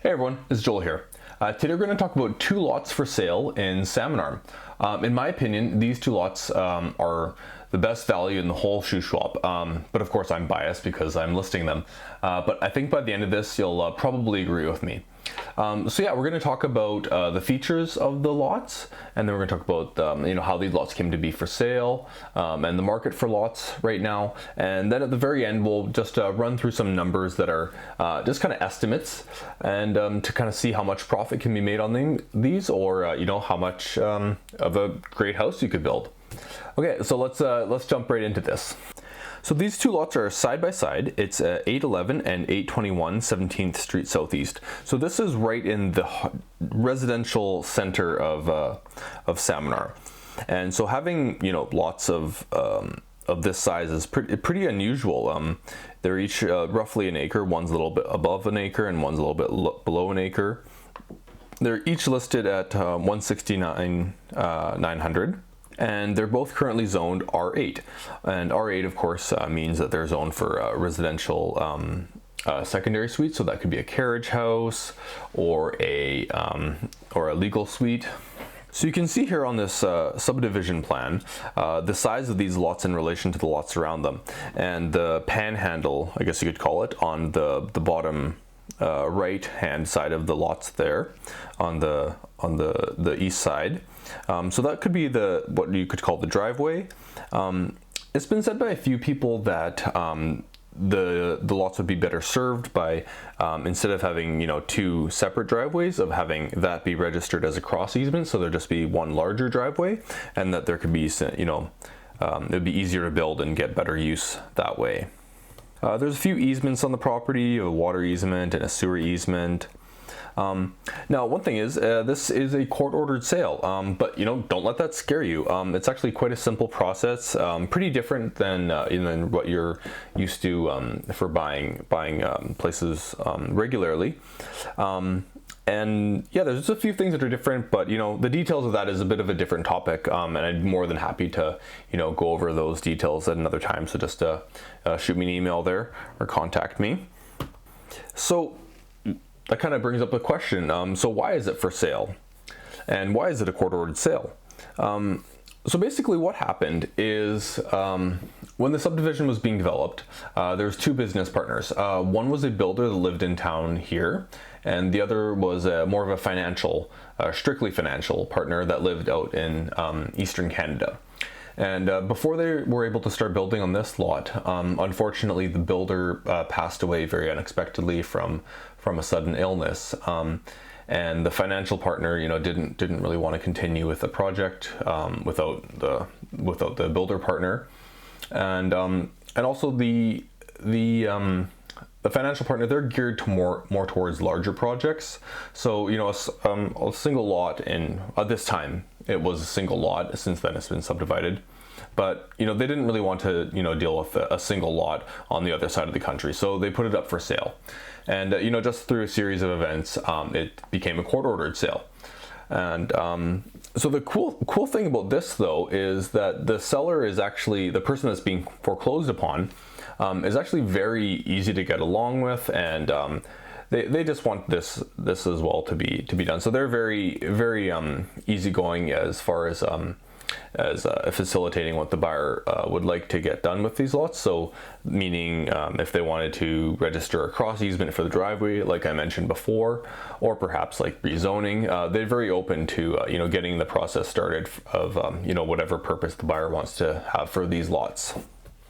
Hey everyone, it's Joel here. Today we're going to talk about two lots for sale in Salmon Arm. In my opinion, these two lots are the best value in the whole Shuswap. But of course I'm biased because I'm listing them. But I think by the end of this you'll probably agree with me. So yeah, we're going to talk about the features of the lots, and then we're going to talk about how these lots came to be for sale, and the market for lots right now. And then at the very end, we'll just run through some numbers that are just kind of estimates, and to kind of see how much profit can be made on these, or how much of a great house you could build. Okay, so let's jump right into this. So these two lots are side by side. It's 811 and 821 17th Street Southeast. So this is right in the residential center of Salmon Arm. And so having lots of this size is pretty unusual. They're each roughly an acre. One's a little bit above an acre and one's a little bit below an acre. They're each listed at 169,900. And they're both currently zoned R8, and R8 of course means that they're zoned for residential secondary suites. So that could be a carriage house or a legal suite. So you can see here on this subdivision plan the size of these lots in relation to the lots around them, and the panhandle, I guess you could call it, on the bottom right hand side of the lots there on the east side. So that could be what you could call the driveway. It's been said by a few people that the lots would be better served by instead of having two separate driveways, of having that be registered as a cross easement, so there'd just be one larger driveway, and that there could be it'd be easier to build and get better use that way. There's a few easements on the property, a water easement and a sewer easement. Now, one thing is, this is a court-ordered sale, but don't let that scare you. It's actually quite a simple process, pretty different than what you're used to for buying places regularly. And yeah, there's just a few things that are different, but the details of that is a bit of a different topic, and I'd be more than happy to go over those details at another time. So just shoot me an email there or contact me. So that kind of brings up a question. So why is it for sale? And why is it a court-ordered sale? So basically what happened is when the subdivision was being developed, there's two business partners. One was a builder that lived in town here, and the other was more of a strictly financial partner that lived out in Eastern Canada. And before they were able to start building on this lot, unfortunately the builder passed away very unexpectedly from a sudden illness, and the financial partner didn't really want to continue with the project without the builder partner, and also the financial partner, they're geared to more towards larger projects. So a single lot at this time, it was a single lot. Since then it's been subdivided, but they didn't really want to deal with a single lot on the other side of the country, so they put it up for sale. And just through a series of events, it became a court-ordered sale. And so the cool thing about this, though, is that the seller is actually the person that's being foreclosed upon, is actually very easy to get along with, and they just want this as well to be done. So they're very easygoing as far as facilitating what the buyer would like to get done with these lots. So meaning if they wanted to register a cross easement for the driveway, like I mentioned before, or perhaps like rezoning, they're very open to getting the process started of whatever purpose the buyer wants to have for these lots.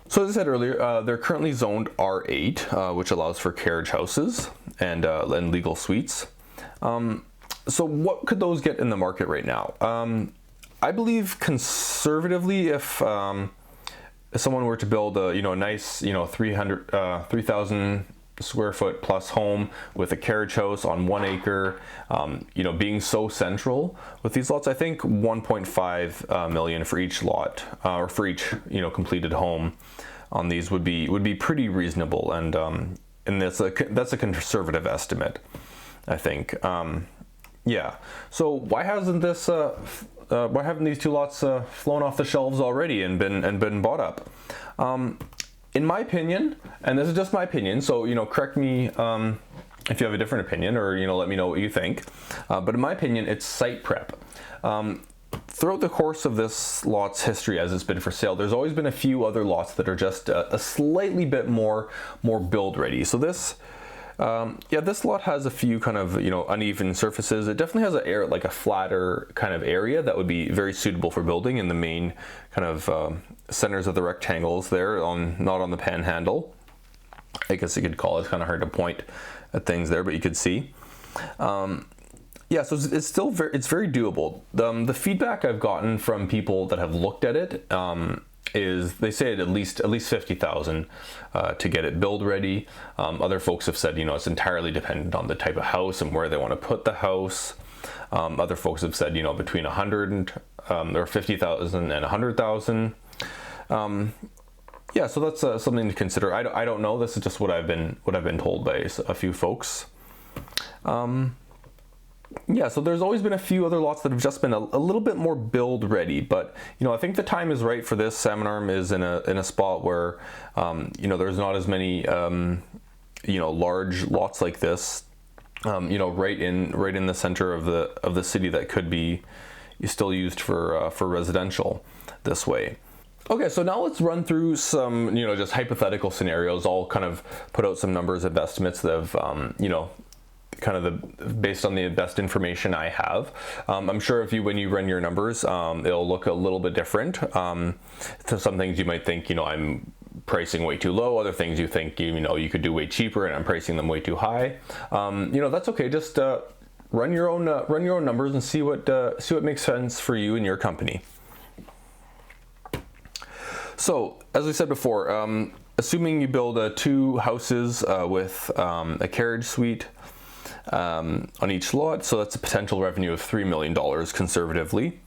So as I said earlier, they're currently zoned R8, which allows for carriage houses and legal suites. So what could those get in the market right now? I believe conservatively, if someone were to build a nice 3,000 square foot plus home with a carriage house on 1 acre, being so central with these lots, I think 1.5 million for each lot, or for each completed home on these would be pretty reasonable, and that's a conservative estimate, I think. Yeah. So why haven't these two lots flown off the shelves already and been bought up? In my opinion, and this is just my opinion, so correct me if you have a different opinion, or let me know what you think. But in my opinion, it's site prep. Throughout the course of this lot's history as it's been for sale, there's always been a few other lots that are just a slightly bit more build ready. So this this lot has a few kind of uneven surfaces. It definitely has a flatter kind of area that would be very suitable for building in the main kind of centers of the rectangles there, not on the panhandle. I guess you could call it. It's kind of hard to point at things there, but you could see. Yeah, so it's still very doable. The feedback I've gotten from people that have looked at it is they say at least 50,000 to get it build ready. Other folks have said it's entirely dependent on the type of house and where they want to put the house. Other folks have said between 100 or 50,000 and 100,000. Yeah, so that's something to consider. I don't know. This is just what I've been told by a few folks. Yeah, so there's always been a few other lots that have just been a little bit more build ready, but I think the time is right for this. Salmon Arm is in a spot where there's not as many large lots like this, right in the center of the city that could be still used for residential this way. Okay, so now let's run through some just hypothetical scenarios. I'll kind of put out some numbers and estimates that have kind of based on the best information I have. I'm sure when you run your numbers, it'll look a little bit different. So some things you might think, I'm pricing way too low. Other things you think, you could do way cheaper, and I'm pricing them way too high. That's okay. Just run your own numbers and see what makes sense for you and your company. So, as I said before, assuming you build 2 houses with a carriage suite on each lot, so that's a potential revenue of $3 million conservatively.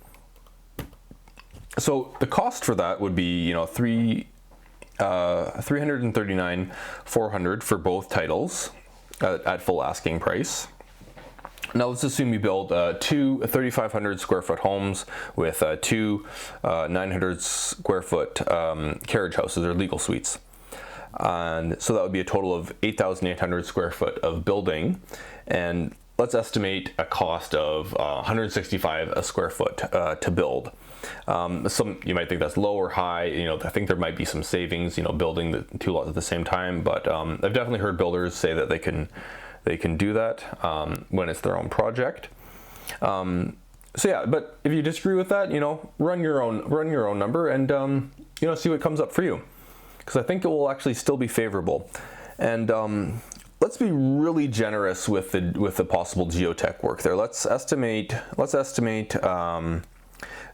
So the cost for that would be $339,400 for both titles at full asking price. Now let's assume you build 2 3,500 square foot homes with 2 900 square foot carriage houses or legal suites. And so that would be a total of 8,800 square foot of building. And let's estimate a cost of $165 a square foot to build. Some you might think that's low or high. I think there might be some savings, building the 2 lots at the same time. But I've definitely heard builders say that they can do that when it's their own project. So yeah, but if you disagree with that, run your own number and see what comes up for you, because I think it will actually still be favorable. And let's be really generous with the possible geotech work there. Let's estimate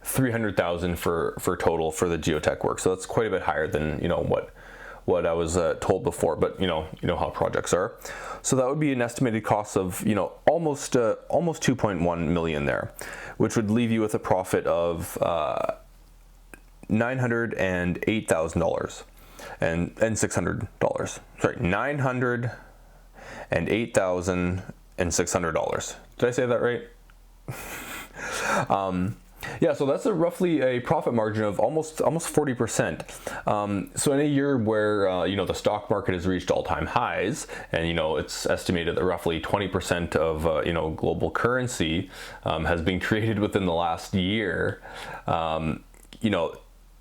300,000 for total for the geotech work. So that's quite a bit higher than what I was told before, but you know how projects are. So that would be an estimated cost of almost 2.1 million there, which would leave you with a profit of $908,000 and $600. Sorry, $908,600. Did I say that right? Yeah, so that's roughly a profit margin of almost 40%. So in a year where the stock market has reached all-time highs, and it's estimated that roughly 20% of global currency has been created within the last year,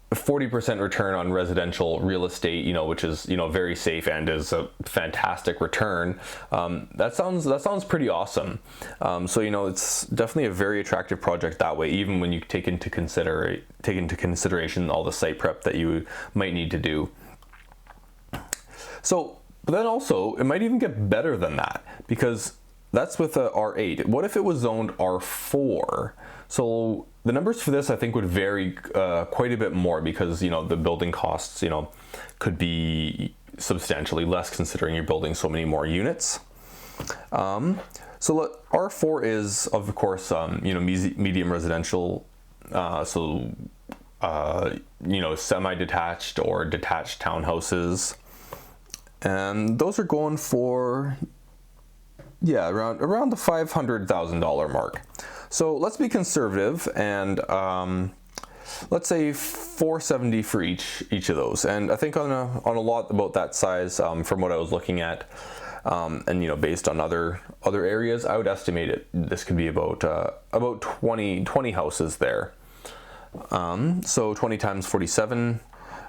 40% return on residential real estate, which is very safe and is a fantastic return. That sounds pretty awesome. So it's definitely a very attractive project that way, even when you take into consideration all the site prep that you might need to do. So, but then also it might even get better than that, because that's with a R8. What if it was zoned R4? So the numbers for this I think would vary quite a bit more, because the building costs could be substantially less considering you're building so many more units. So R4 is of course medium residential, so semi-detached or detached townhouses, and those are going for around the $500,000 mark. So let's be conservative and let's say $470 for each of those. And I think on a lot about that size, from what I was looking at, And based on other areas, I would estimate this could be about 20 houses there. So 20 times 47,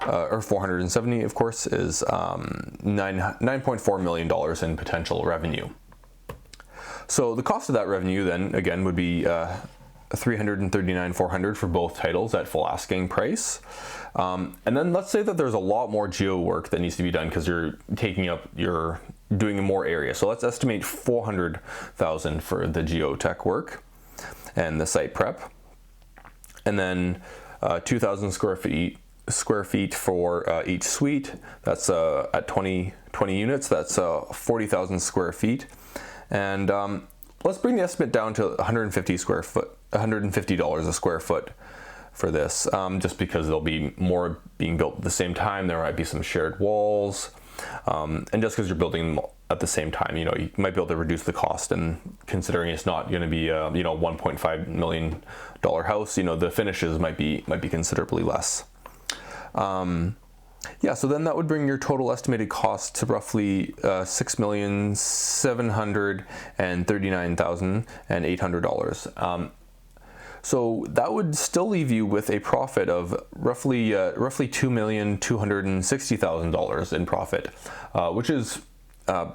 or 470, of course, is $9.4 million in potential revenue. So the cost of that revenue then again would be $339,400 for both titles at full asking price. And then let's say that there's a lot more geo work that needs to be done because you're doing more area. So let's estimate $400,000 for the geotech work and the site prep, and then 2,000 square feet for each suite. That's at 20 units. That's 40,000 square feet. And let's bring the estimate down to $150 a square foot for this, just because there'll be more being built at the same time. There might be some shared walls, and just because you're building them at the same time, you might be able to reduce the cost. And considering it's not going to be a $1.5 million house, the finishes might be considerably less. Yeah, so then that would bring your total estimated cost to roughly $6,739,800. So that would still leave you with a profit of roughly $2,260,000 in profit, which is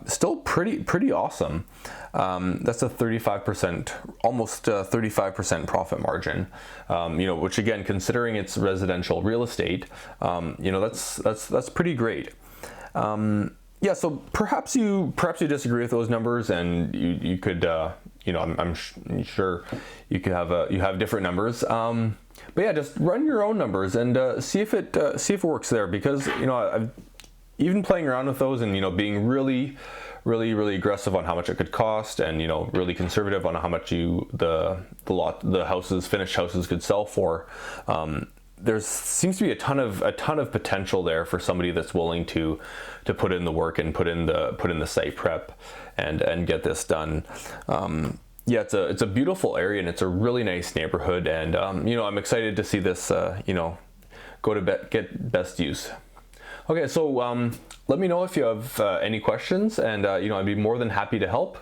still pretty awesome. That's a 35%, almost 35% profit margin. Which again, considering it's residential real estate, that's pretty great. Yeah, so perhaps you disagree with those numbers, and you could, I'm sure you could have different numbers. But yeah, just run your own numbers and see if it works there, because I've even playing around with those and being really aggressive on how much it could cost, and really conservative on how much the finished houses could sell for. There seems to be a ton of potential there for somebody that's willing to put in the work and put in the site prep and get this done. Yeah, it's a beautiful area, and it's a really nice neighborhood, and I'm excited to see this go to get best use. Okay, so let me know if you have any questions, and I'd be more than happy to help.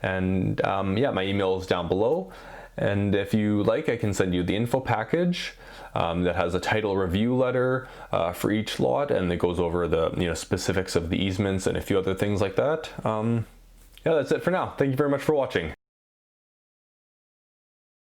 And yeah, my email is down below, and if you like, I can send you the info package that has a title review letter for each lot, and it goes over the specifics of the easements and a few other things like that. Yeah, that's it for now. Thank you very much for watching.